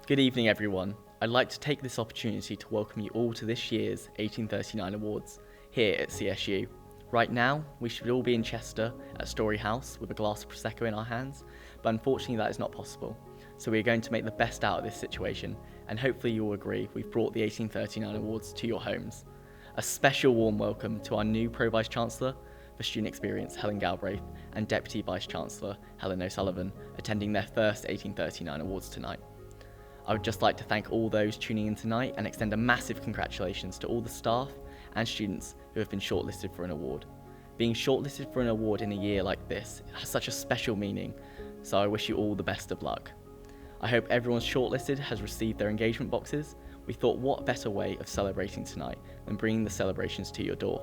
Good evening, everyone. I'd like to take this opportunity to welcome you all to this year's 1839 Awards here at CSU. Right now, we should all be in Chester at Story House with a glass of Prosecco in our hands, but unfortunately that is not possible. So we're going to make the best out of this situation, and hopefully you'll agree we've brought the 1839 Awards to your homes. A special warm welcome to our new Pro Vice Chancellor for Student Experience, Helen Galbraith, and Deputy Vice Chancellor, Helen O'Sullivan, attending their first 1839 Awards tonight. I would just like to thank all those tuning in tonight and extend a massive congratulations to all the staff and students who have been shortlisted for an award. Being shortlisted for an award in a year like this has such a special meaning, so I wish you all the best of luck. I hope everyone shortlisted has received their engagement boxes. We thought what better way of celebrating tonight than bringing the celebrations to your door.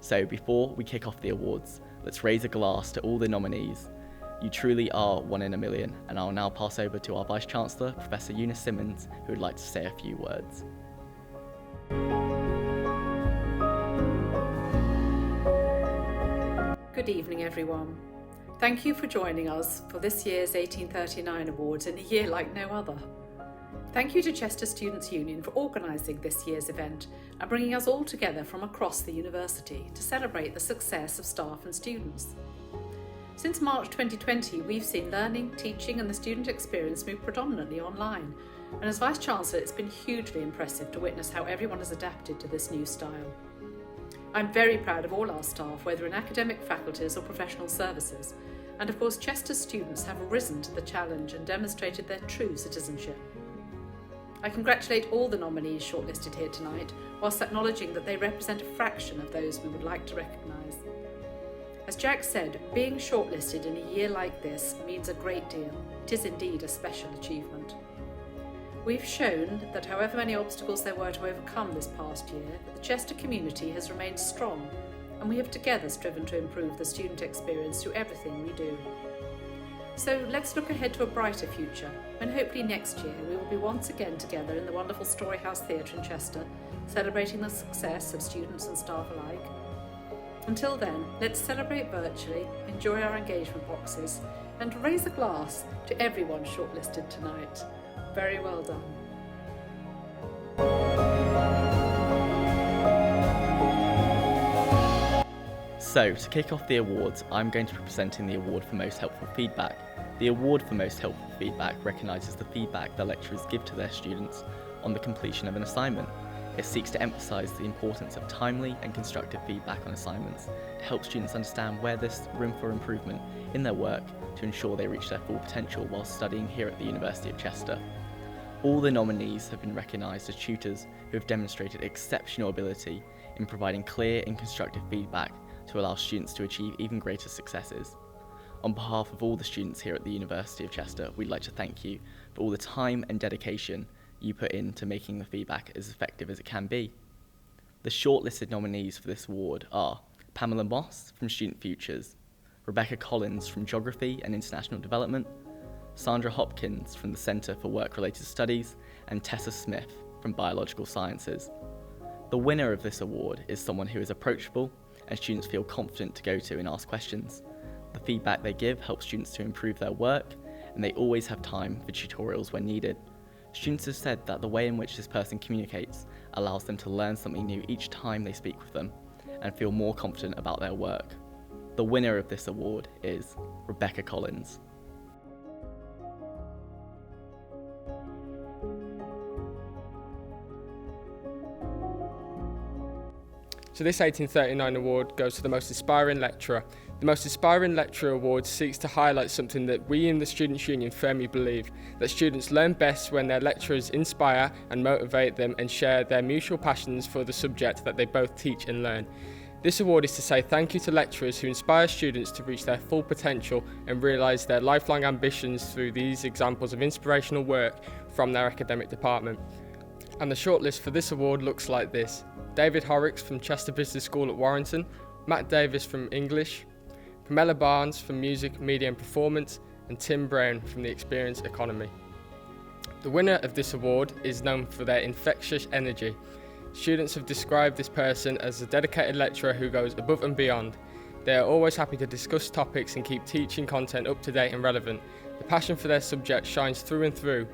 So before we kick off the awards, let's raise a glass to all the nominees. You truly are one in a million, and I'll now pass over to our Vice Chancellor, Professor Eunice Simmons, who would like to say a few words. Good evening, everyone. Thank you for joining us for this year's 1839 Awards in a year like no other. Thank you to Chester Students' Union for organising this year's event and bringing us all together from across the university to celebrate the success of staff and students. Since March 2020, we've seen learning, teaching and the student experience move predominantly online, and as Vice Chancellor it's been hugely impressive to witness how everyone has adapted to this new style. I'm very proud of all our staff, whether in academic faculties or professional services, and of course Chester's students have risen to the challenge and demonstrated their true citizenship. I congratulate all the nominees shortlisted here tonight, whilst acknowledging that they represent a fraction of those we would like to recognise. As Jack said, being shortlisted in a year like this means a great deal. It is indeed a special achievement. We've shown that however many obstacles there were to overcome this past year, the Chester community has remained strong, and we have together striven to improve the student experience through everything we do. So let's look ahead to a brighter future, when hopefully next year we will be once again together in the wonderful Story House Theatre in Chester, celebrating the success of students and staff alike. Until then, let's celebrate virtually, enjoy our engagement boxes, and raise a glass to everyone shortlisted tonight. Very well done. So, to kick off the awards, I'm going to be presenting the award for Most Helpful Feedback. The award for Most Helpful Feedback recognises the feedback the lecturers give to their students on the completion of an assignment. It seeks to emphasise the importance of timely and constructive feedback on assignments to help students understand where there's room for improvement in their work to ensure they reach their full potential while studying here at the University of Chester. All the nominees have been recognised as tutors who have demonstrated exceptional ability in providing clear and constructive feedback to allow students to achieve even greater successes. On behalf of all the students here at the University of Chester, we'd like to thank you for all the time and dedication you put into making the feedback as effective as it can be. The shortlisted nominees for this award are Pamela Moss from Student Futures, Rebecca Collins from Geography and International Development, Sandra Hopkins from the Centre for Work-Related Studies, and Tessa Smith from Biological Sciences. The winner of this award is someone who is approachable and students feel confident to go to and ask questions. The feedback they give helps students to improve their work, and they always have time for tutorials when needed. Students have said that the way in which this person communicates allows them to learn something new each time they speak with them and feel more confident about their work. The winner of this award is Rebecca Collins. So this 1839 award goes to the Most Inspiring Lecturer. The Most Inspiring Lecturer Award seeks to highlight something that we in the Students' Union firmly believe, that students learn best when their lecturers inspire and motivate them and share their mutual passions for the subject that they both teach and learn. This award is to say thank you to lecturers who inspire students to reach their full potential and realise their lifelong ambitions through these examples of inspirational work from their academic department. And the shortlist for this award looks like this: David Horrocks from Chester Business School at Warrington, Matt Davis from English, Pamela Barnes from Music, Media and Performance, and Tim Brown from the Experience Economy. The winner of this award is known for their infectious energy. Students have described this person as a dedicated lecturer who goes above and beyond. They are always happy to discuss topics and keep teaching content up to date and relevant. The passion for their subject shines through and through,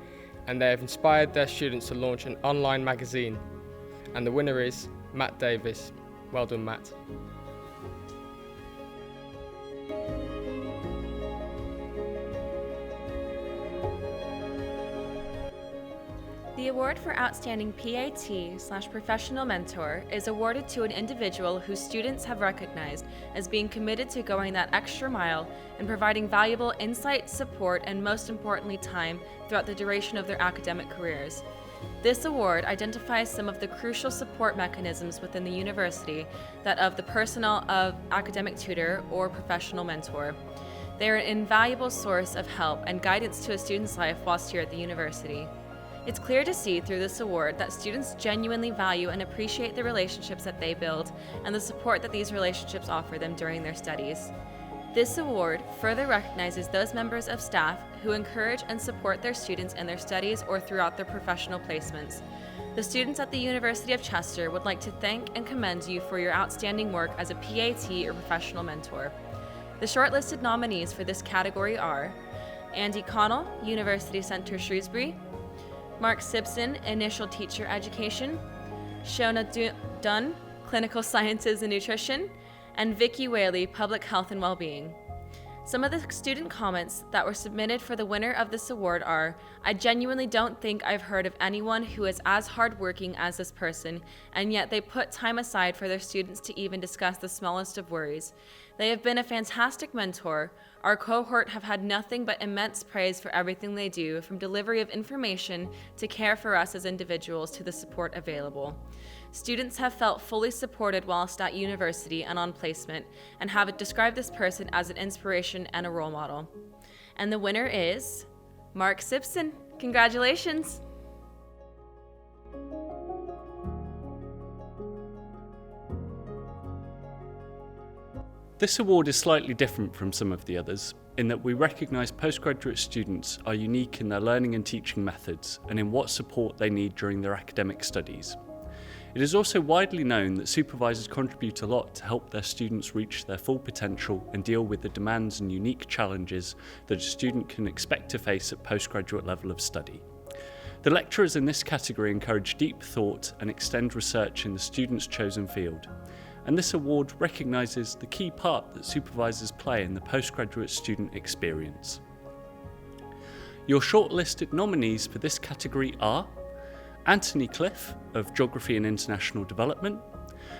and they have inspired their students to launch an online magazine. And the winner is Matt Davis. Well done, Matt. The award for Outstanding PAT/Professional Mentor is awarded to an individual whose students have recognized as being committed to going that extra mile and providing valuable insight, support, and most importantly, time throughout the duration of their academic careers. This award identifies some of the crucial support mechanisms within the university, that of the personnel of academic tutor or professional mentor. They are an invaluable source of help and guidance to a student's life whilst here at the university. It's clear to see through this award that students genuinely value and appreciate the relationships that they build and the support that these relationships offer them during their studies. This award further recognizes those members of staff who encourage and support their students in their studies or throughout their professional placements. The students at the University of Chester would like to thank and commend you for your outstanding work as a PAT or professional mentor. The shortlisted nominees for this category are Andy Connell, University Center Shrewsbury; Mark Simpson, Initial Teacher Education; Shona Dunn, Clinical Sciences and Nutrition; and Vicki Whaley, Public Health and Wellbeing. Some of the student comments that were submitted for the winner of this award are, "I genuinely don't think I've heard of anyone who is as hardworking as this person, and yet they put time aside for their students to even discuss the smallest of worries. They have been a fantastic mentor. Our cohort have had nothing but immense praise for everything they do, from delivery of information to care for us as individuals to the support available. Students have felt fully supported whilst at university and on placement, and have described this person as an inspiration and a role model." And the winner is Mark Simpson. Congratulations! This award is slightly different from some of the others, in that we recognise postgraduate students are unique in their learning and teaching methods and in what support they need during their academic studies. It is also widely known that supervisors contribute a lot to help their students reach their full potential and deal with the demands and unique challenges that a student can expect to face at postgraduate level of study. The lecturers in this category encourage deep thought and extend research in the student's chosen field. And this award recognises the key part that supervisors play in the postgraduate student experience. Your shortlisted nominees for this category are Anthony Cliff of Geography and International Development,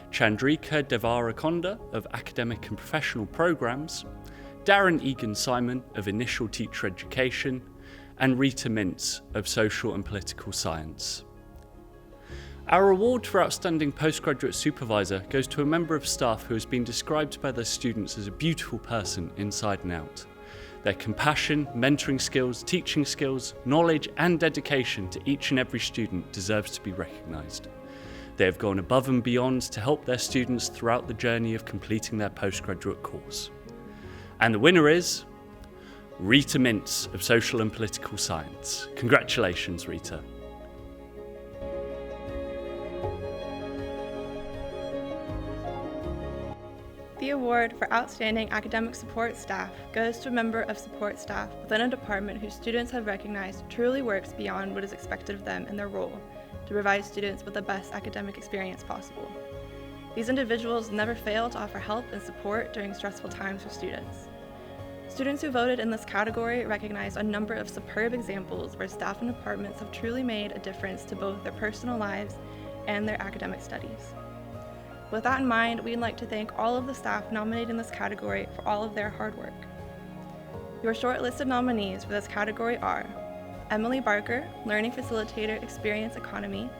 Chandrika Devarakonda of Academic and Professional Programmes, Darren Egan-Simon of Initial Teacher Education, and Rita Mintz of Social and Political Science. Our award for Outstanding Postgraduate Supervisor goes to a member of staff who has been described by their students as a beautiful person inside and out. Their compassion, mentoring skills, teaching skills, knowledge and dedication to each and every student deserves to be recognised. They have gone above and beyond to help their students throughout the journey of completing their postgraduate course. And the winner is Rita Mintz of Social and Political Science. Congratulations, Rita. The award for Outstanding Academic Support Staff goes to a member of support staff within a department whose students have recognized truly works beyond what is expected of them in their role to provide students with the best academic experience possible. These individuals never fail to offer help and support during stressful times for students. Students who voted in this category recognized a number of superb examples where staff and departments have truly made a difference to both their personal lives and their academic studies. With that in mind, we'd like to thank all of the staff nominated in this category for all of their hard work. Your shortlisted nominees for this category are Emily Barker, Learning Facilitator, Experience Economy;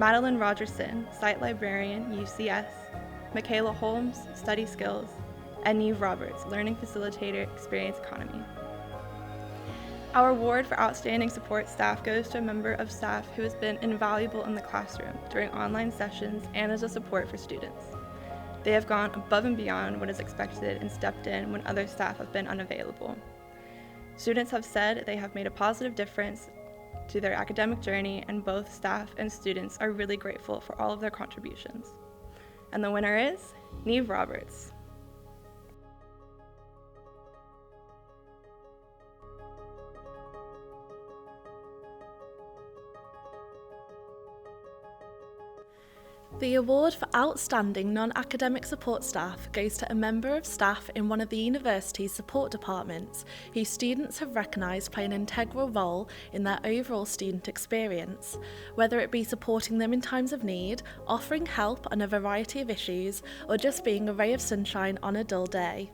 Madeline Rogerson, Site Librarian, UCS; Michaela Holmes, Study Skills; and Neve Roberts, Learning Facilitator, Experience Economy. Our award for Outstanding Support Staff goes to a member of staff who has been invaluable in the classroom during online sessions and as a support for students. They have gone above and beyond what is expected and stepped in when other staff have been unavailable. Students have said they have made a positive difference to their academic journey, and both staff and students are really grateful for all of their contributions. And the winner is Neve Roberts. The award for Outstanding Non-Academic Support Staff goes to a member of staff in one of the university's support departments whose students have recognised play an integral role in their overall student experience, whether it be supporting them in times of need, offering help on a variety of issues, or just being a ray of sunshine on a dull day.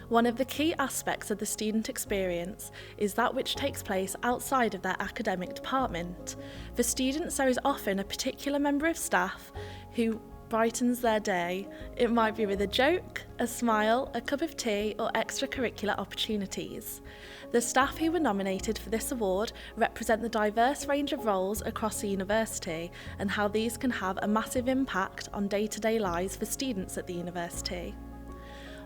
One of the key aspects of the student experience is that which takes place outside of their academic department. For students, there is often a particular member of staff who brightens their day. It might be with a joke, a smile, a cup of tea, or extracurricular opportunities. The staff who were nominated for this award represent the diverse range of roles across the university and how these can have a massive impact on day-to-day lives for students at the university.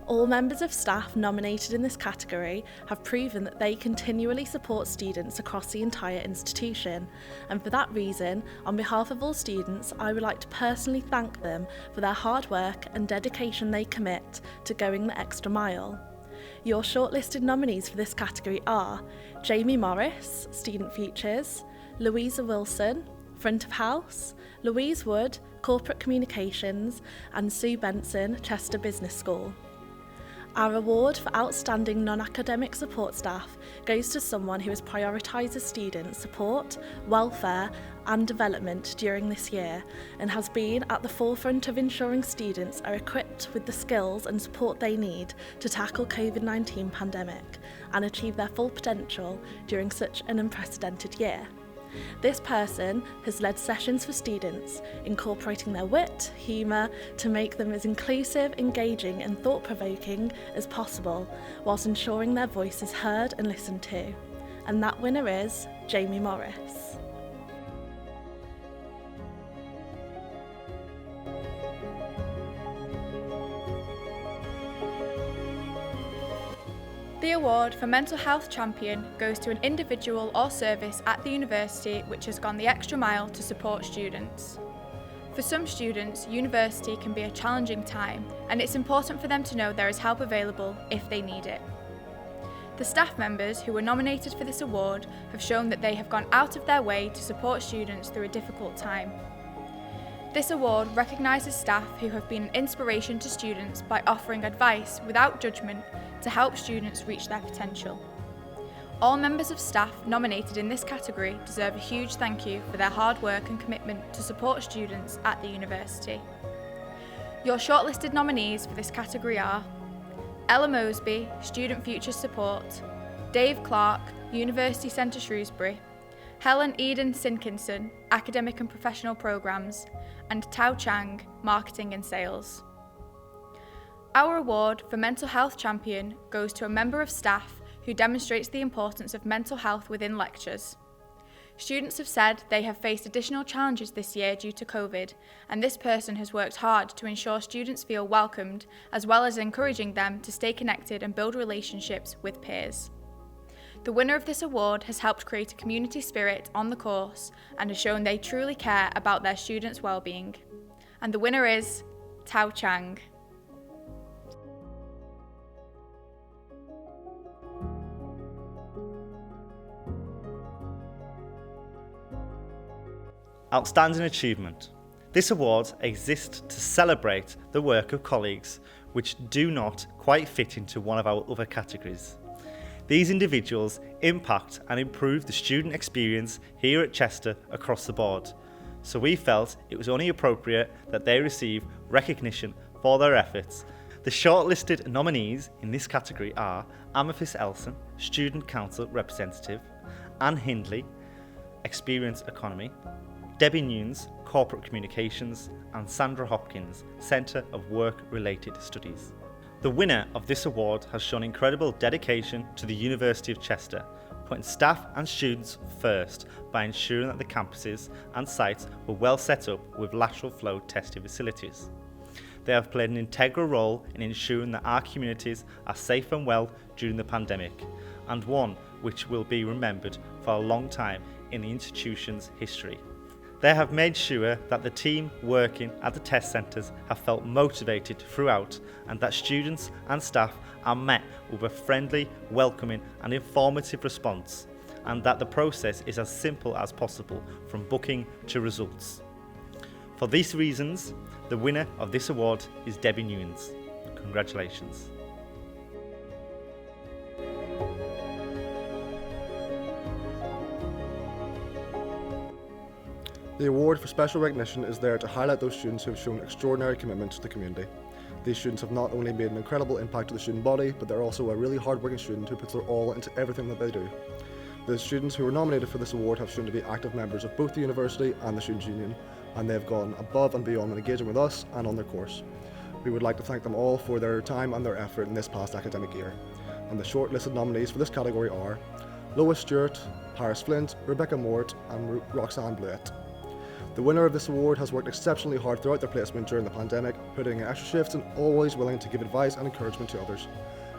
All members of staff nominated in this category have proven that they continually support students across the entire institution, and for that reason, on behalf of all students, I would like to personally thank them for their hard work and dedication they commit to going the extra mile. Your shortlisted nominees for this category are Jamie Morris, Student Futures, Louisa Wilson, Front of House, Louise Wood, Corporate Communications, and Sue Benson, Chester Business School. Our award for Outstanding Non-Academic Support Staff goes to someone who has prioritised student support, welfare and development during this year and has been at the forefront of ensuring students are equipped with the skills and support they need to tackle COVID-19 pandemic and achieve their full potential during such an unprecedented year. This person has led sessions for students, incorporating their wit, humour to make them as inclusive, engaging and thought-provoking as possible, whilst ensuring their voice is heard and listened to. And that winner is Jamie Morris. The award for Mental Health Champion goes to an individual or service at the university which has gone the extra mile to support students. For some students, university can be a challenging time, and it's important for them to know there is help available if they need it. The staff members who were nominated for this award have shown that they have gone out of their way to support students through a difficult time. This award recognises staff who have been an inspiration to students by offering advice without judgment to help students reach their potential. All members of staff nominated in this category deserve a huge thank you for their hard work and commitment to support students at the university. Your shortlisted nominees for this category are Ella Mosby, Student Futures Support, Dave Clark, University Centre Shrewsbury, Helen Eden Sinkinson, Academic and Professional Programmes, and Tao Chang, Marketing and Sales. Our award for Mental Health Champion goes to a member of staff who demonstrates the importance of mental health within lectures. Students have said they have faced additional challenges this year due to COVID, and this person has worked hard to ensure students feel welcomed, as well as encouraging them to stay connected and build relationships with peers. The winner of this award has helped create a community spirit on the course and has shown they truly care about their students' well-being. And the winner is Tao Chang. Outstanding Achievement. This award exists to celebrate the work of colleagues which do not quite fit into one of our other categories. These individuals impact and improve the student experience here at Chester across the board, so we felt it was only appropriate that they receive recognition for their efforts. The shortlisted nominees in this category are Amethyst Elson, Student Council Representative, Anne Hindley, Experience Economy, Debbie Nunes, Corporate Communications, and Sandra Hopkins, Centre of Work-Related Studies. The winner of this award has shown incredible dedication to the University of Chester, putting staff and students first by ensuring that the campuses and sites were well set up with lateral flow testing facilities. They have played an integral role in ensuring that our communities are safe and well during the pandemic, and one which will be remembered for a long time in the institution's history. They have made sure that the team working at the test centres have felt motivated throughout, and that students and staff are met with a friendly, welcoming and informative response, and that the process is as simple as possible from booking to results. For these reasons, the winner of this award is Debbie Newens. Congratulations. The award for special recognition is there to highlight those students who have shown extraordinary commitment to the community. These students have not only made an incredible impact to the student body, but they're also a really hard-working student who puts their all into everything that they do. The students who were nominated for this award have shown to be active members of both the university and the Students' Union, and they've gone above and beyond in engaging with us and on their course. We would like to thank them all for their time and their effort in this past academic year. And the shortlisted nominees for this category are Lois Stewart, Paris Flint, Rebecca Mort, and Roxanne Blewett. The winner of this award has worked exceptionally hard throughout their placement during the pandemic, putting in extra shifts and always willing to give advice and encouragement to others.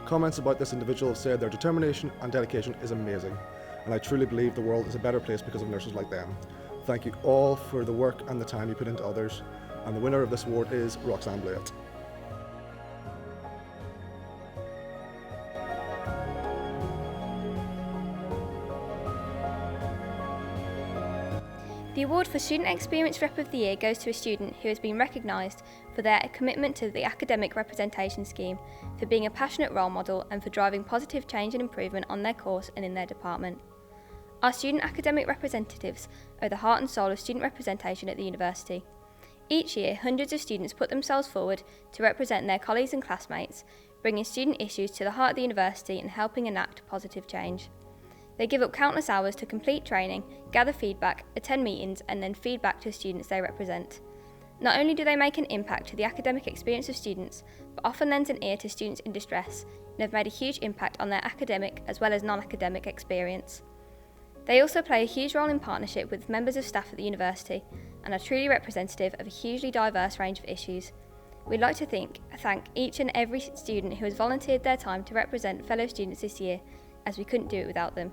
Comments about this individual have said their determination and dedication is amazing, and I truly believe the world is a better place because of nurses like them. Thank you all for the work and the time you put into others, and the winner of this award is Roxanne Blewett. The award for Student Experience Rep of the Year goes to a student who has been recognised for their commitment to the academic representation scheme, for being a passionate role model and for driving positive change and improvement on their course and in their department. Our student academic representatives are the heart and soul of student representation at the university. Each year, hundreds of students put themselves forward to represent their colleagues and classmates, bringing student issues to the heart of the university and helping enact positive change. They give up countless hours to complete training, gather feedback, attend meetings, and then feed back to the students they represent. Not only do they make an impact to the academic experience of students, but often lend an ear to students in distress and have made a huge impact on their academic as well as non-academic experience. They also play a huge role in partnership with members of staff at the university and are truly representative of a hugely diverse range of issues. We'd like to thank each and every student who has volunteered their time to represent fellow students this year, as we couldn't do it without them.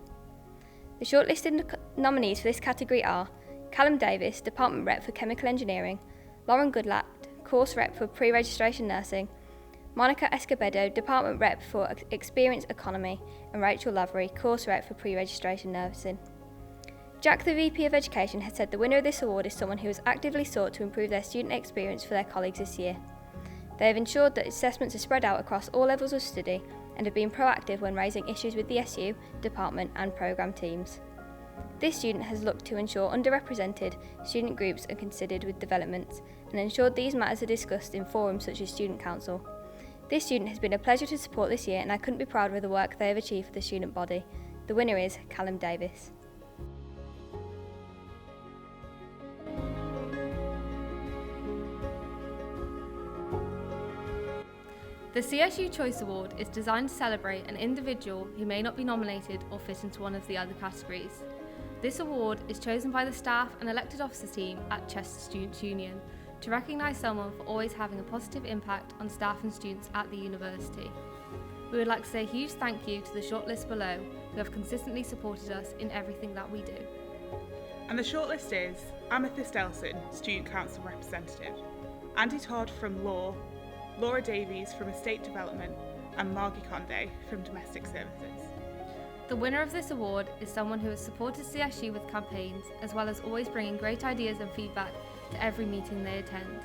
The shortlisted nominees for this category are Callum Davis, Department Rep for Chemical Engineering, Lauren Goodlatte, Course Rep for Pre-Registration Nursing, Monica Escobedo, Department Rep for Experience Economy, and Rachel Lavery, Course Rep for Pre-Registration Nursing. Jack, the VP of Education, has said the winner of this award is someone who has actively sought to improve their student experience for their colleagues this year. They have ensured that assessments are spread out across all levels of study and have been proactive when raising issues with the SU, department and programme teams. This student has looked to ensure underrepresented student groups are considered with developments and ensured these matters are discussed in forums such as Student Council. This student has been a pleasure to support this year and I couldn't be prouder of the work they have achieved for the student body. The winner is Callum Davis. The CSU Choice Award is designed to celebrate an individual who may not be nominated or fit into one of the other categories. This award is chosen by the staff and elected officers team at Chester Students' Union to recognise someone for always having a positive impact on staff and students at the university. We would like to say a huge thank you to the shortlist below who have consistently supported us in everything that we do. And the shortlist is Amethyst Elson, Student Council Representative, Andy Todd from Law, Laura Davies from Estate Development, and Margie Conde from Domestic Services. The winner of this award is someone who has supported CSU with campaigns, as well as always bringing great ideas and feedback to every meeting they attend.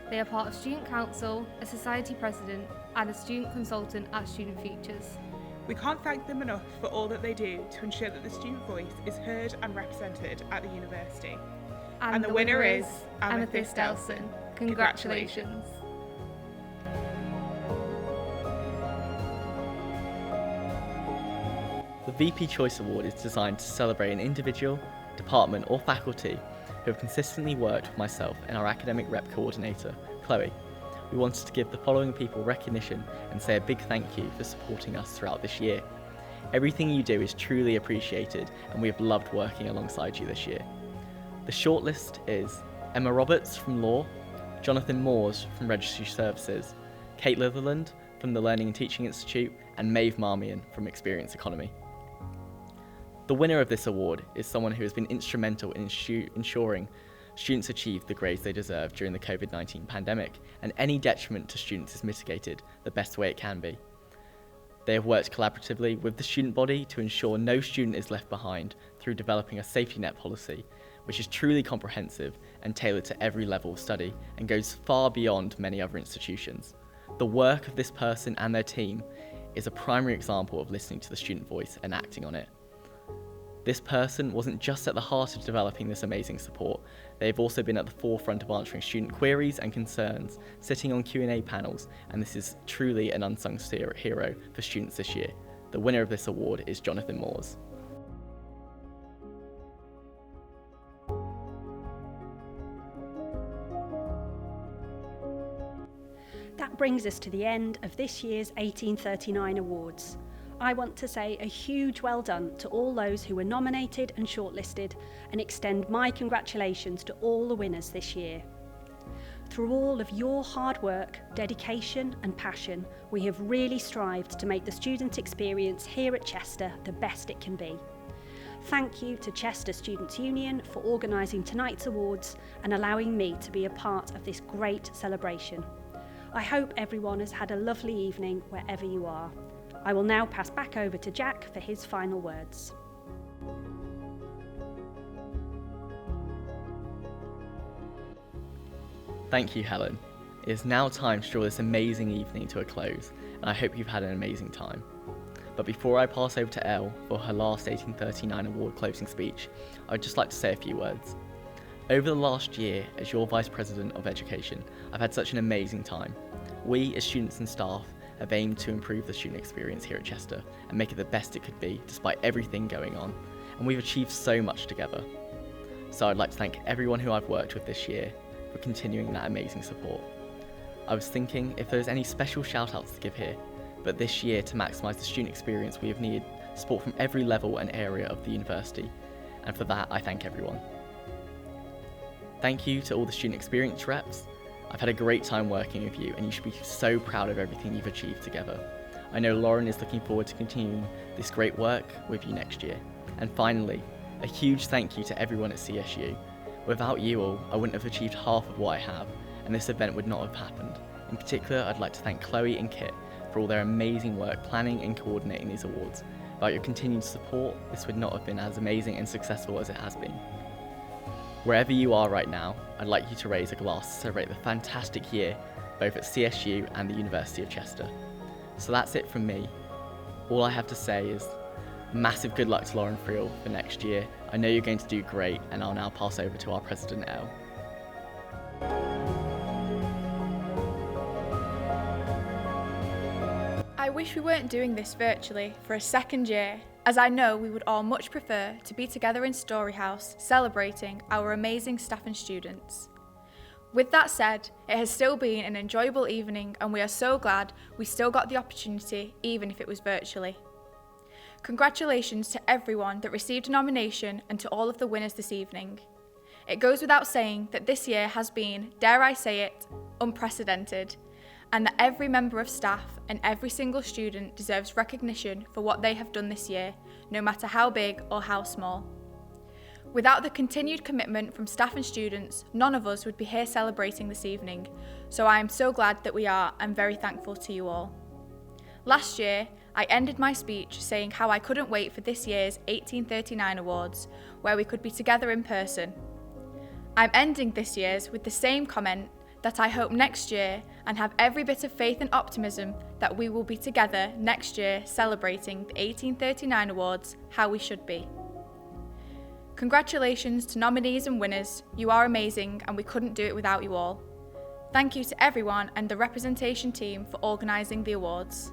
They are part of Student Council, a Society President, and a Student Consultant at Student Futures. We can't thank them enough for all that they do to ensure that the student voice is heard and represented at the university. And the winner is Amethyst Elson. Congratulations. The VP Choice Award is designed to celebrate an individual, department or faculty who have consistently worked with myself and our academic rep coordinator, Chloe. We wanted to give the following people recognition and say a big thank you for supporting us throughout this year. Everything you do is truly appreciated and we have loved working alongside you this year. The shortlist is Emma Roberts from Law, Jonathan Moores from Registry Services, Kate Litherland from the Learning and Teaching Institute, and Maeve Marmion from Experience Economy. The winner of this award is someone who has been instrumental in ensuring students achieve the grades they deserve during the COVID-19 pandemic, and any detriment to students is mitigated the best way it can be. They have worked collaboratively with the student body to ensure no student is left behind through developing a safety net policy, which is truly comprehensive and tailored to every level of study and goes far beyond many other institutions. The work of this person and their team is a primary example of listening to the student voice and acting on it. This person wasn't just at the heart of developing this amazing support, they've also been at the forefront of answering student queries and concerns, sitting on Q&A panels, and this is truly an unsung hero for students this year. The winner of this award is Jonathan Moores. That brings us to the end of this year's 1839 Awards. I want to say a huge well done to all those who were nominated and shortlisted and extend my congratulations to all the winners this year. Through all of your hard work, dedication and passion, we have really strived to make the student experience here at Chester the best it can be. Thank you to Chester Students' Union for organising tonight's awards and allowing me to be a part of this great celebration. I hope everyone has had a lovely evening wherever you are. I will now pass back over to Jack for his final words. Thank you, Helen. It is now time to draw this amazing evening to a close, and I hope you've had an amazing time. But before I pass over to Elle for her last 1839 award closing speech, I'd just like to say a few words. Over the last year, as your Vice President of Education, I've had such an amazing time. We, as students and staff, have aimed to improve the student experience here at Chester and make it the best it could be, despite everything going on, and we've achieved so much together. So I'd like to thank everyone who I've worked with this year for continuing that amazing support. I was thinking if there's any special shout-outs to give here, but this year, to maximise the student experience, we have needed support from every level and area of the university, and for that I thank everyone. Thank you to all the student experience reps. I've had a great time working with you, and you should be so proud of everything you've achieved together. I know Lauren is looking forward to continuing this great work with you next year. And finally, a huge thank you to everyone at CSU. Without you all, I wouldn't have achieved half of what I have, and this event would not have happened. In particular, I'd like to thank Chloe and Kit for all their amazing work planning and coordinating these awards. Without your continued support, this would not have been as amazing and successful as it has been. Wherever you are right now, I'd like you to raise a glass to celebrate the fantastic year, both at CSU and the University of Chester. So that's it from me. All I have to say is massive good luck to Lauren Friel for next year. I know you're going to do great, and I'll now pass over to our President, Elle. I wish we weren't doing this virtually for a second year, as I know we would all much prefer to be together in Storyhouse celebrating our amazing staff and students. With that said, it has still been an enjoyable evening, and we are so glad we still got the opportunity, even if it was virtually. Congratulations to everyone that received a nomination and to all of the winners this evening. It goes without saying that this year has been, dare I say it, unprecedented, and that every member of staff and every single student deserves recognition for what they have done this year, no matter how big or how small. Without the continued commitment from staff and students, none of us would be here celebrating this evening, so I am so glad that we are and very thankful to you all. Last year, I ended my speech saying how I couldn't wait for this year's 1839 Awards, where we could be together in person. I'm ending this year's with the same comment, that I hope next year and have every bit of faith and optimism that we will be together next year celebrating the 1839 Awards how we should be. Congratulations to nominees and winners, you are amazing and we couldn't do it without you all. Thank you to everyone and the representation team for organising the awards.